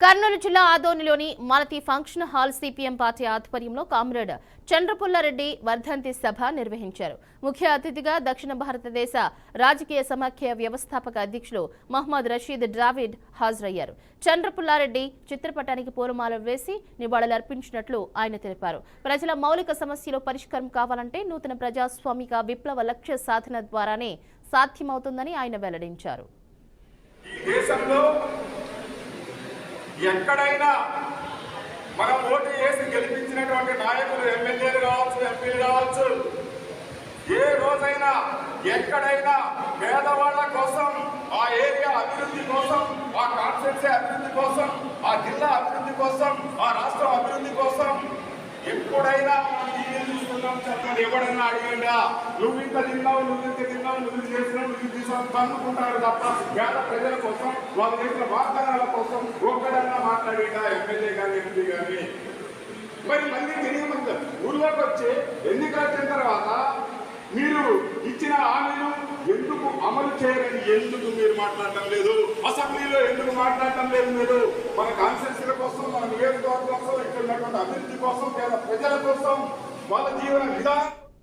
కర్నూలు జిల్లా ఆదోనిలోని Malathi function hall CPM party ఆధ్వర్యంలో కామ్రేడ్ చంద్రపుల్లారెడ్డి వర్ధంతి సభ నిర్వహించారు. ముఖ్య అతిథిగా దక్షిణ భారతదేశ రాజకీయ సమాఖ్య వ్యవస్థాపక అధ్యక్షులు మహమ్మద్ రషీద్ డ్రావిడ్ హాజరయ్యారు. చంద్రపుల్లారెడ్డి చిత్రపటానికి పూలమాల వేసి నివాళులర్పించినట్లు ఆయన తెలిపారు. ప్రజల మౌలిక సమస్యలు పరిష్కారం కావాలంటే నూతన ప్రజాస్వామిక విప్లవ లక్ష్య సాధన ద్వారానే సాధ్యమవుతుందని ఆయన వెల్లడించారు. ఎక్కడైనా మనం ఓటు వేసి గెలిపించినటువంటి నాయకులు ఎమ్మెల్యేలు కావచ్చు, ఎంపీలు కావచ్చు, ఏ రోజైనా ఎక్కడైనా పేదవాళ్ల కోసం, ఆ ఏరియా అభివృద్ధి కోసం, ఆ కాన్స్టిట్యూన్సీ అభివృద్ధి కోసం, ఆ జిల్లా అభివృద్ధి కోసం, ఆ రాష్ట్రం అభివృద్ధి కోసం ఎప్పుడైనా చెప్పండి, ఎవడన్నా అడిగండా నువ్వు ఇంత తిన్నావు, నువ్వు ఇంత తిన్నావు, నువ్వు చేసినావు, నువ్వు తీసుకొని కనుక్కుంటారు తప్ప పేద ప్రజల కోసం, వాళ్ళు చేసిన వాగ్దానాల కోసం ఒక్కడన్నా మాట్లాడిందా ఎమ్మెల్యే కానీ ఎంపీ కానీ? మరి మళ్ళీ తిరిగి ఊళ్ళోకి వచ్చి ఎన్నికలు వచ్చిన తర్వాత మీరు ఇచ్చిన హామీలు ఎందుకు అమలు చేయరని ఎందుకు మీరు మాట్లాడటం లేదు? అసెంబ్లీలో ఎందుకు మాట్లాడటం లేదు? మీరు మన కాన్స్టిట్యూన్సీల కోసం, మన నియోజకవర్గం కోసం, ఇక్కడ ఉన్నటువంటి అభివృద్ధి కోసం, పేద ప్రజల కోసం, వాళ్ళ జీవన విధానం